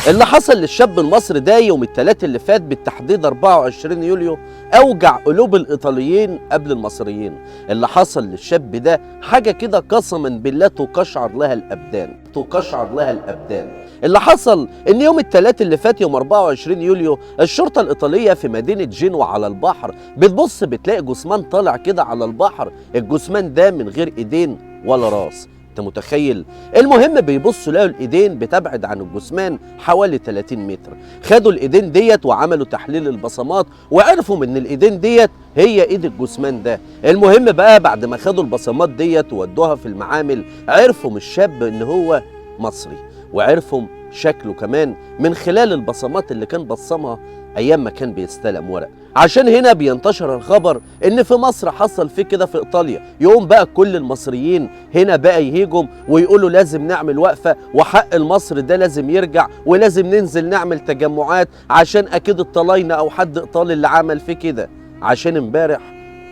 اللي حصل للشاب المصري ده يوم الثلاث اللي فات بالتحديد 24 يوليو اوجع قلوب الايطاليين قبل المصريين. اللي حصل للشاب ده حاجه كده قسما بالله تقشعر لها الابدان، تقشعر لها الابدان. اللي حصل ان يوم الثلاث اللي فات يوم 24 يوليو الشرطه الايطاليه في مدينه جنوة على البحر بتبص بتلاقي جثمان طالع كده على البحر، الجثمان ده من غير ايدين ولا راس. انت متخيل؟ المهم بيبصوا لقوا الايدين بتبعد عن الجثمان حوالي 30 متر. خدوا الايدين ديت وعملوا تحليل البصمات وعرفوا ان الايدين ديت هي ايد الجثمان ده. المهم بقى بعد ما خدوا البصمات ديت وودوها في المعامل عرفوا من الشاب ان هو مصري، وعرفوا شكله كمان من خلال البصمات اللي كان بصمها ايام ما كان بيستلم ورق. عشان هنا بينتشر الخبر ان في مصر حصل فيه كده في ايطاليا، يقوم بقى كل المصريين هنا بقى يهيجوا ويقولوا لازم نعمل وقفه وحق المصري ده لازم يرجع ولازم ننزل نعمل تجمعات عشان اكيد الطلاينه او حد ايطالي اللي عمل فيه كده. عشان امبارح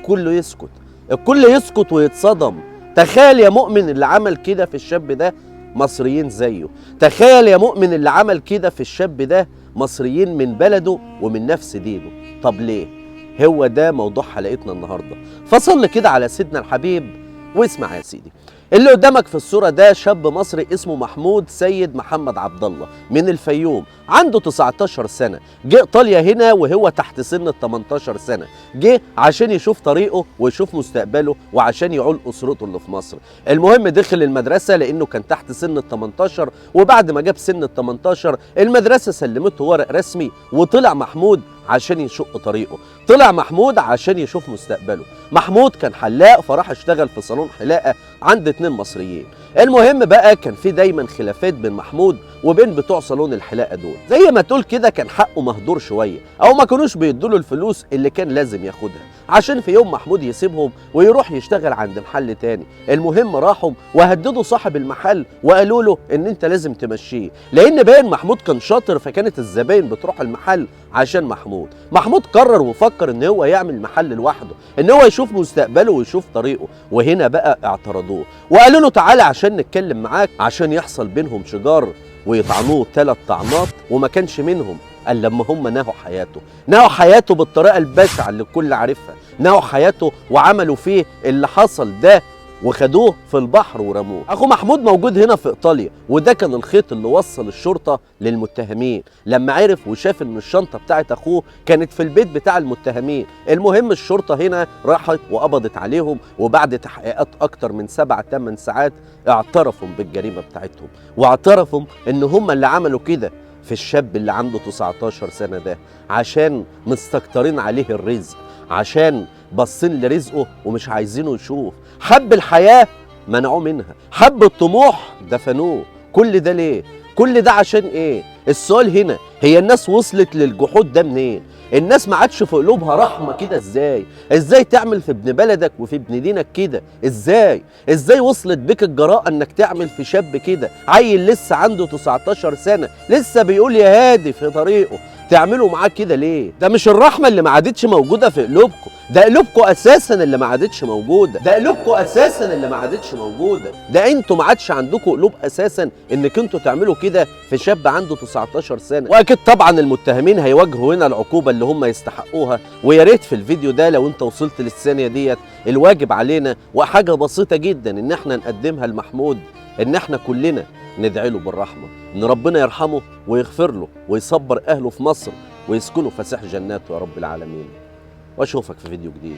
كله يسكت، الكل يسكت ويتصدم. تخيل يا مؤمن اللي عمل كده في الشاب ده مصريين زيه، تخيل يا مؤمن اللي عمل كده في الشاب ده مصريين من بلده ومن نفس دينه. طب ليه؟ هو ده موضوع حلقتنا النهارده. فصل كده على سيدنا الحبيب واسمع يا سيدي. اللي قدامك في الصوره ده شاب مصري اسمه محمود سيد محمد عبد الله من الفيوم، عنده 19 سنه، جه ايطاليا هنا وهو تحت سن ال 18 سنه، جه عشان يشوف طريقه ويشوف مستقبله وعشان يعول اسرته اللي في مصر. المهم دخل المدرسه لانه كان تحت سن ال 18، وبعد ما جاب سن ال 18 المدرسه سلمته ورق رسمي وطلع محمود عشان يشق طريقه، طلع محمود عشان يشوف مستقبله. محمود كان حلاق فراح اشتغل في صالون حلاقه عند 2 مصريين. المهم بقى كان في دايما خلافات بين محمود وبين بتوع صالون الحلاقه دول، زي ما تقول كده كان حقه مهدور شويه او ما كانوش بيدوا له الفلوس اللي كان لازم ياخدها، عشان في يوم محمود يسيبهم ويروح يشتغل عند محل تاني. المهم راحوا وهددوا صاحب المحل وقالوا له ان انت لازم تمشيه، لان باين محمود كان شاطر فكانت الزباين بتروح المحل عشان محمود قرر وفكر ان هو يعمل محل لوحده، ان هو يشوف مستقبله ويشوف طريقه. وهنا بقى اعترضوه وقالوا له تعالى عشان نتكلم معاك عشان يحصل بينهم شجار ويطعنوه 3 طعنات، وما كانش منهم قال لما هم نهوا حياته، نهوا حياته بالطريقه البشعه اللي الكل عارفها، نهوا حياته وعملوا فيه اللي حصل ده وخدوه في البحر ورموه. اخو محمود موجود هنا في ايطاليا، وده كان الخيط اللي وصل الشرطه للمتهمين لما عرف وشاف ان الشنطه بتاعت اخوه كانت في البيت بتاع المتهمين. المهم الشرطه هنا راحت وقبضت عليهم، وبعد تحقيقات اكتر من 7-8 ساعات اعترفوا بالجريمه بتاعتهم، واعترفوا ان هم اللي عملوا كده في الشاب اللي عنده 19 سنه ده، عشان مستكترين عليه الرزق، عشان باصين لرزقه ومش عايزينه يشوف. حب الحياة منعوه منها، حب الطموح دفنوه. كل ده ليه؟ كل ده عشان ايه؟ السؤال هنا هي الناس وصلت للجحود ده منين؟ الناس ما عادش في قلوبها رحمه كده ازاي؟ ازاي تعمل في ابن بلدك وفي ابن دينك كده؟ ازاي وصلت بك الجراءه انك تعمل في شاب كده عيل لسه عنده 19 سنه لسه بيقول يا هادي في طريقه؟ تعملوا معاه كده ليه؟ ده مش الرحمه اللي ما عادتش موجوده في قلوبكم، ده قلوبكم اساسا اللي ما عادتش موجوده، ده قلوبكم اساسا اللي ما عادتش موجوده، ده انتوا ما عادش عندكم قلوب اساسا انك انتوا تعملوا كده في شاب عنده 19 سنه. واكيد طبعا المتهمين هيواجهوا هنا العقوبه اللي هم يستحقوها. ويا ريت في الفيديو ده لو انت وصلت للثانيه ديت الواجب علينا وحاجه بسيطه جدا ان احنا نقدمها لمحمود، ان احنا كلنا ندعي له بالرحمه، ان ربنا يرحمه ويغفر له ويصبر اهله في مصر ويسكنوا فسيح جناته يا رب العالمين. واشوفك في فيديو جديد.